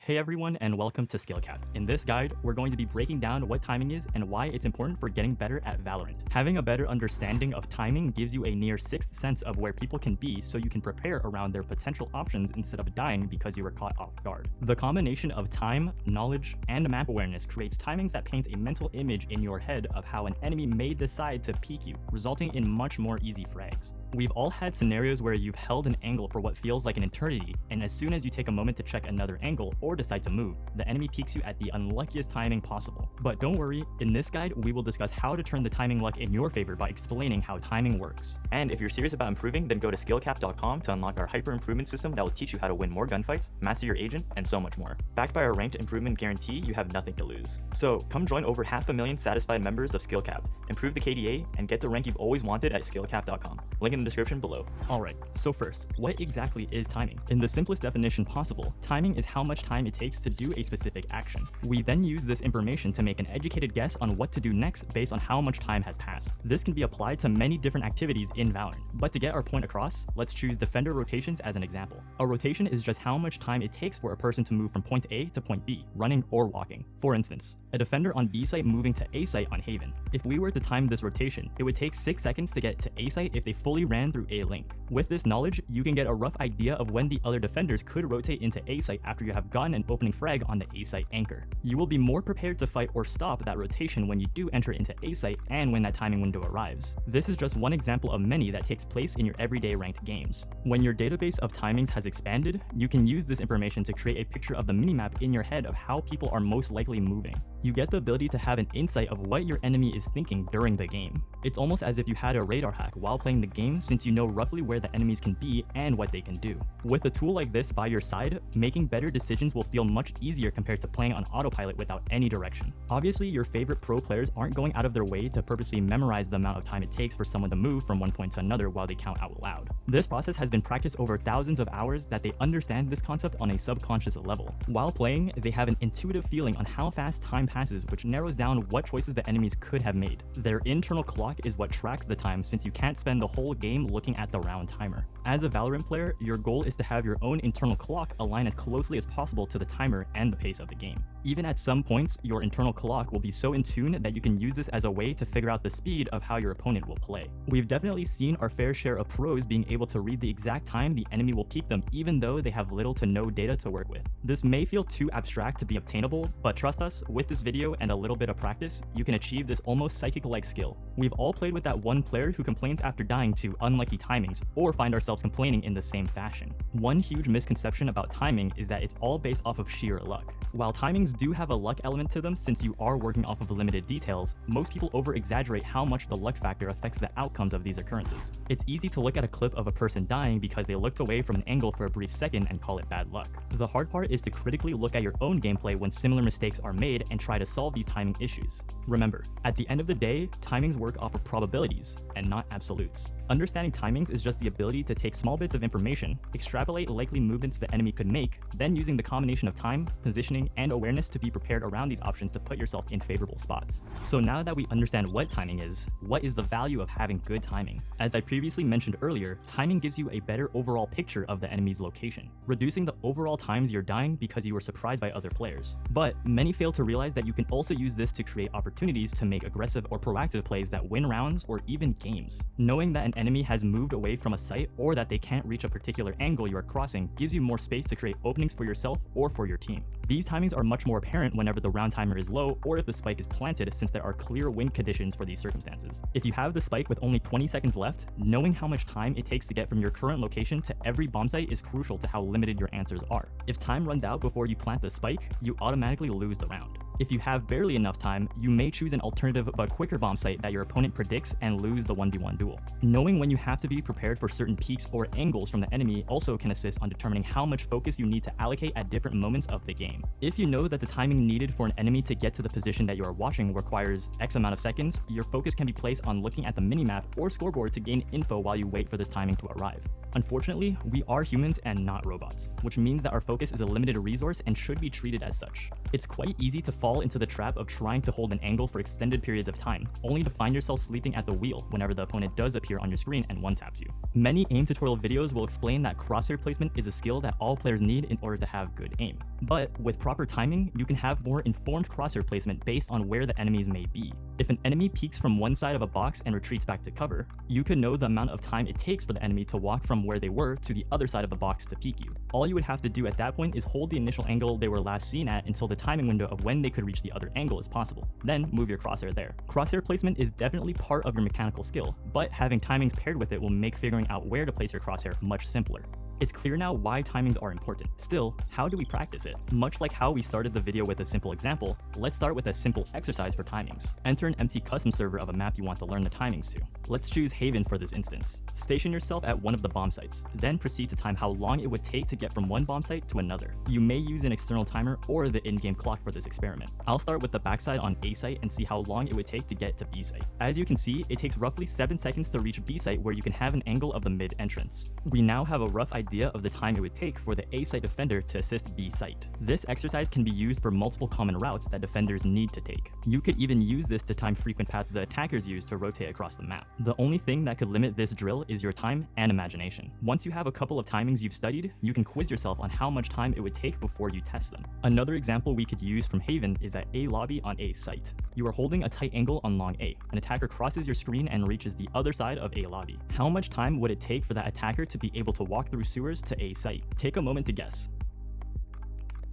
Hey everyone, and welcome to SkillCapped. In this guide, we're going to be breaking down what timing is and why it's important for getting better at Valorant. Having a better understanding of timing gives you a near sixth sense of where people can be so you can prepare around their potential options instead of dying because you were caught off guard. The combination of time, knowledge, and map awareness creates timings that paint a mental image in your head of how an enemy may decide to peek you, resulting in much more easy frags. We've all had scenarios where you've held an angle for what feels like an eternity, and as soon as you take a moment to check another angle or decide to move, the enemy peeks you at the unluckiest timing possible. But don't worry, in this guide, we will discuss how to turn the timing luck in your favor by explaining how timing works. And if you're serious about improving, then go to skillcapped.com to unlock our hyper improvement system that will teach you how to win more gunfights, master your agent, and so much more. Backed by our ranked improvement guarantee, you have nothing to lose. So come join over 500,000 satisfied members of SkillCapped, improve the KDA, and get the rank you've always wanted at skillcapped.com. Link in the description below. Alright, so first, what exactly is timing? In the simplest definition possible, timing is how much time it takes to do a specific action. We then use this information to make an educated guess on what to do next based on how much time has passed. This can be applied to many different activities in Valorant, but to get our point across, let's choose defender rotations as an example. A rotation is just how much time it takes for a person to move from point A to point B, running or walking. For instance, a defender on B site moving to A site on Haven. If we were to time this rotation, it would take 6 seconds to get to A site if they fully ran through A link. With this knowledge, you can get a rough idea of when the other defenders could rotate into A site after you have gotten an opening frag on the A site anchor. You will be more prepared to fight or stop that rotation when you do enter into A site and when that timing window arrives. This is just one example of many that takes place in your everyday ranked games. When your database of timings has expanded, you can use this information to create a picture of the minimap in your head of how people are most likely moving. You get the ability to have an insight of what your enemy is thinking during the game. It's almost as if you had a radar hack while playing the game, since you know roughly where the enemies can be and what they can do. With a tool like this by your side, making better decisions will feel much easier compared to playing on autopilot without any direction. Obviously, your favorite pro players aren't going out of their way to purposely memorize the amount of time it takes for someone to move from one point to another while they count out loud. This process has been practiced over thousands of hours that they understand this concept on a subconscious level. While playing, they have an intuitive feeling on how fast time passes, which narrows down what choices the enemies could have made. Their internal clock is what tracks the time, since you can't spend the whole game looking at the round timer. As a Valorant player, your goal is to have your own internal clock align as closely as possible to the timer and the pace of the game. Even at some points, your internal clock will be so in tune that you can use this as a way to figure out the speed of how your opponent will play. We've definitely seen our fair share of pros being able to read the exact time the enemy will peek them, even though they have little to no data to work with. This may feel too abstract to be obtainable, but trust us, with this video and a little bit of practice, you can achieve this almost psychic-like skill. We've all played with that one player who complains after dying to unlucky timings, or find ourselves complaining in the same fashion. One huge misconception about timing is that it's all based off of sheer luck. While timings do have a luck element to them, since you are working off of limited details, most people over-exaggerate how much the luck factor affects the outcomes of these occurrences. It's easy to look at a clip of a person dying because they looked away from an angle for a brief second and call it bad luck. The hard part is to critically look at your own gameplay when similar mistakes are made and try to solve these timing issues. Remember, at the end of the day, timings work off of probabilities and not absolutes. Understanding timings is just the ability to take small bits of information, extrapolate likely movements the enemy could make, then using the combination of time, positioning, and awareness to be prepared around these options to put yourself in favorable spots. So now that we understand what timing is, what is the value of having good timing? As I previously mentioned earlier, timing gives you a better overall picture of the enemy's location, reducing the overall times you're dying because you were surprised by other players. But many fail to realize that you can also use this to create opportunities to make aggressive or proactive plays that win rounds or even games. Knowing that an enemy has moved away from a site or that they can't reach a particular angle you are crossing gives you more space to create openings for yourself or for your team. These timings are much more apparent whenever the round timer is low or if the spike is planted, since there are clear win conditions for these circumstances. If you have the spike with only 20 seconds left, knowing how much time it takes to get from your current location to every bomb site is crucial to how limited your answers are. If time runs out before you plant the spike, you automatically lose the round. If you have barely enough time, you may choose an alternative but quicker bomb site that your opponent predicts and lose the 1v1 duel. Knowing when you have to be prepared for certain peaks or angles from the enemy also can assist on determining how much focus you need to allocate at different moments of the game. If you know that the timing needed for an enemy to get to the position that you are watching requires X amount of seconds, your focus can be placed on looking at the minimap or scoreboard to gain info while you wait for this timing to arrive. Unfortunately, we are humans and not robots, which means that our focus is a limited resource and should be treated as such. It's quite easy to fall into the trap of trying to hold an angle for extended periods of time, only to find yourself sleeping at the wheel whenever the opponent does appear on your screen and one-taps you. Many aim tutorial videos will explain that crosshair placement is a skill that all players need in order to have good aim. But with proper timing, you can have more informed crosshair placement based on where the enemies may be. If an enemy peeks from one side of a box and retreats back to cover, you could know the amount of time it takes for the enemy to walk from where they were to the other side of the box to peek you. All you would have to do at that point is hold the initial angle they were last seen at until the timing window of when they could reach the other angle is possible. Then move your crosshair there. Crosshair placement is definitely part of your mechanical skill, but having timings paired with it will make figuring out where to place your crosshair much simpler. It's clear now why timings are important. Still, how do we practice it? Much like how we started the video with a simple example, let's start with a simple exercise for timings. Enter an empty custom server of a map you want to learn the timings to. Let's choose Haven for this instance. Station yourself at one of the bomb sites, then proceed to time how long it would take to get from one bomb site to another. You may use an external timer or the in-game clock for this experiment. I'll start with the backside on A site and see how long it would take to get to B site. As you can see, it takes roughly 7 seconds to reach B site, where you can have an angle of the mid entrance. We now have a rough idea of the time it would take for the A site defender to assist B site. This exercise can be used for multiple common routes that defenders need to take. You could even use this to time frequent paths the attackers use to rotate across the map. The only thing that could limit this drill is your time and imagination. Once you have a couple of timings you've studied, you can quiz yourself on how much time it would take before you test them. Another example we could use from Haven is at A lobby on A site. You are holding a tight angle on long A. An attacker crosses your screen and reaches the other side of A lobby. How much time would it take for that attacker to be able to walk through sewers to A site? Take a moment to guess.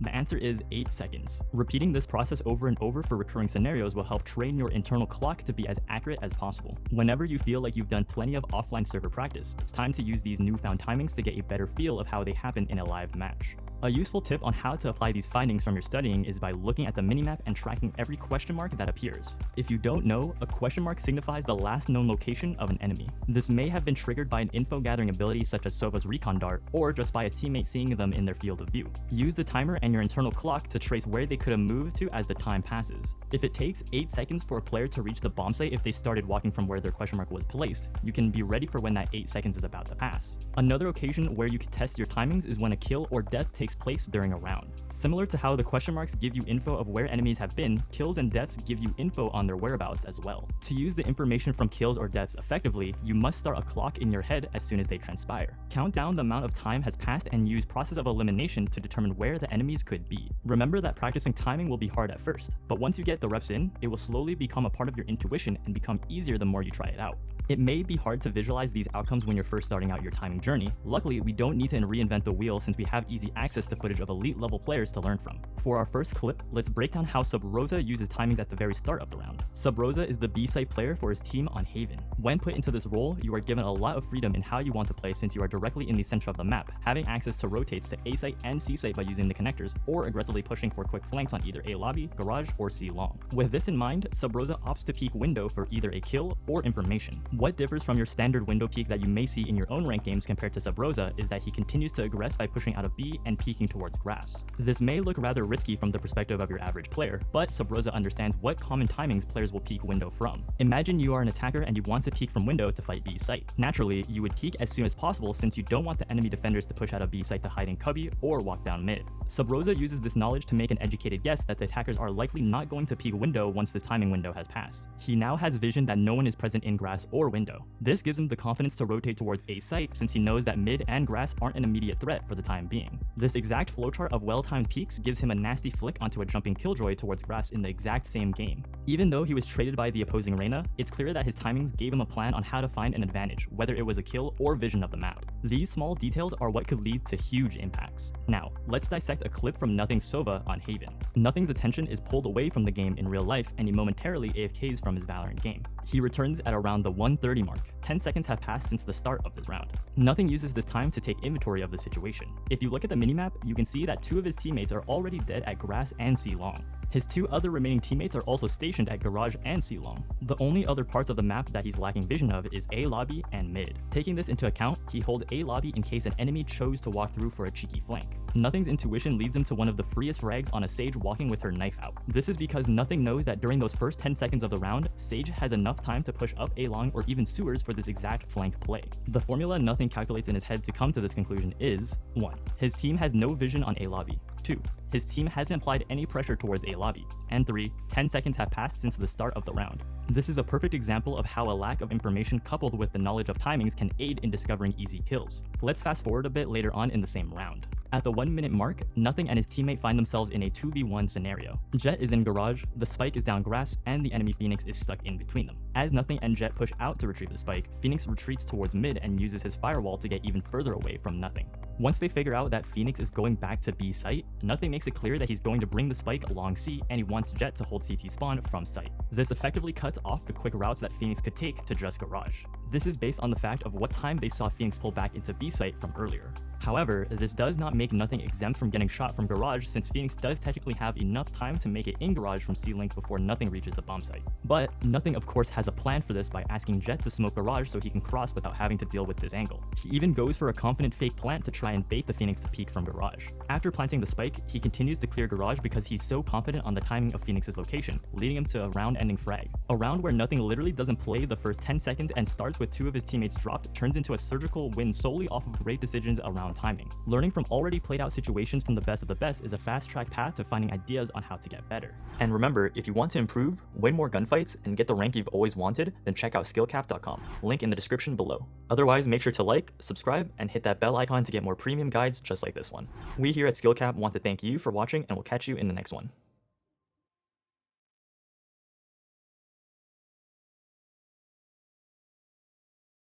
The answer is 8 seconds. Repeating this process over and over for recurring scenarios will help train your internal clock to be as accurate as possible. Whenever you feel like you've done plenty of offline server practice, it's time to use these newfound timings to get a better feel of how they happen in a live match. A useful tip on how to apply these findings from your studying is by looking at the minimap and tracking every question mark that appears. If you don't know, a question mark signifies the last known location of an enemy. This may have been triggered by an info gathering ability such as Sova's recon dart, or just by a teammate seeing them in their field of view. Use the timer and your internal clock to trace where they could have moved to as the time passes. If it takes 8 seconds for a player to reach the bomb site if they started walking from where their question mark was placed, you can be ready for when that 8 seconds is about to pass. Another occasion where you can test your timings is when a kill or death takes place during a round. Similar to how the question marks give you info of where enemies have been, kills and deaths give you info on their whereabouts as well. To use the information from kills or deaths effectively, you must start a clock in your head as soon as they transpire. Count down the amount of time has passed and use process of elimination to determine where the enemies could be. Remember that practicing timing will be hard at first, but once you get the reps in, it will slowly become a part of your intuition and become easier the more you try it out. It may be hard to visualize these outcomes when you're first starting out your timing journey. Luckily, we don't need to reinvent the wheel since we have easy access to footage of elite level players to learn from. For our first clip, let's break down how Sub Rosa uses timings at the very start of the round. Sub Rosa is the B-site player for his team on Haven. When put into this role, you are given a lot of freedom in how you want to play since you are directly in the center of the map, having access to rotates to A site and C site by using the connectors, or aggressively pushing for quick flanks on either A lobby, garage, or C long. With this in mind, Sub Rosa opts to peek window for either a kill or information. What differs from your standard window peek that you may see in your own ranked games compared to Sub Rosa is that he continues to aggress by pushing out of B and peeking towards grass. This may look rather risky from the perspective of your average player, but Sub Rosa understands what common timings players will peek window from. Imagine you are an attacker and you want to peek from window to fight B site. Naturally, you would peek as soon as possible since you don't want the enemy defenders to push out of B site to hide in cubby or walk down mid. Sub Rosa uses this knowledge to make an educated guess that the attackers are likely not going to peek window once this timing window has passed. He now has vision that no one is present in grass or window. This gives him the confidence to rotate towards A site since he knows that mid and grass aren't an immediate threat for the time being. This exact flowchart of well-timed peeks gives him a nasty flick onto a jumping killjoy towards grass in the exact same game. Even though he was traded by the opposing Reyna, it's clear that his timings gave him a plan on how to find an advantage, whether it was a kill or vision of the map. These small details are what could lead to huge impacts. Now, let's dissect a clip from Nothing's Sova on Haven. Nothing's attention is pulled away from the game in real life and he momentarily AFKs from his Valorant game. He returns at around the 1:30 mark. 10 seconds have passed since the start of this round. Nothing uses this time to take inventory of the situation. If you look at the minimap, you can see that 2 of his teammates are already dead at grass and C long. His two other remaining teammates are also stationed at Garage and C-Long. The only other parts of the map that he's lacking vision of is A lobby and mid. Taking this into account, he holds A lobby in case an enemy chose to walk through for a cheeky flank. Nothing's intuition leads him to one of the freest frags on a Sage walking with her knife out. This is because Nothing knows that during those first 10 seconds of the round, Sage has enough time to push up A long or even sewers for this exact flank play. The formula Nothing calculates in his head to come to this conclusion is 1. His team has no vision on A lobby. 2. His team hasn't applied any pressure towards A lobby. And 3. 10 seconds have passed since the start of the round. This is a perfect example of how a lack of information coupled with the knowledge of timings can aid in discovering easy kills. Let's fast forward a bit later on in the same round. At the 1 minute mark, Nothing and his teammate find themselves in a 2v1 scenario. Jet is in Garage, the Spike is down grass, and the enemy Phoenix is stuck in between them. As Nothing and Jet push out to retrieve the Spike, Phoenix retreats towards mid and uses his firewall to get even further away from Nothing. Once they figure out that Phoenix is going back to B site, Nothing makes it clear that he's going to bring the Spike along C and he wants Jet to hold CT spawn from site. This effectively cuts off the quick routes that Phoenix could take to just Garage. This is based on the fact of what time they saw Phoenix pull back into B site from earlier. However, this does not make Nothing exempt from getting shot from Garage since Phoenix does technically have enough time to make it in Garage from C-Link before Nothing reaches the bomb site. But Nothing of course has a plan for this by asking Jet to smoke Garage so he can cross without having to deal with this angle. He even goes for a confident fake plant to try and bait the Phoenix to peek from Garage. After planting the Spike, he continues to clear Garage because he's so confident on the timing of Phoenix's location, leading him to a round-ending frag. A round where Nothing literally doesn't play the first 10 seconds and starts with 2 of his teammates dropped turns into a surgical win solely off of great decisions around timing. Learning from already played out situations from the best of the best is a fast-track path to finding ideas on how to get better. And remember, if you want to improve, win more gunfights, and get the rank you've always wanted, then check out SkillCapped.com, link in the description below. Otherwise, make sure to like, subscribe, and hit that bell icon to get more premium guides just like this one. We here at SkillCapped want to thank you for watching, and we'll catch you in the next one.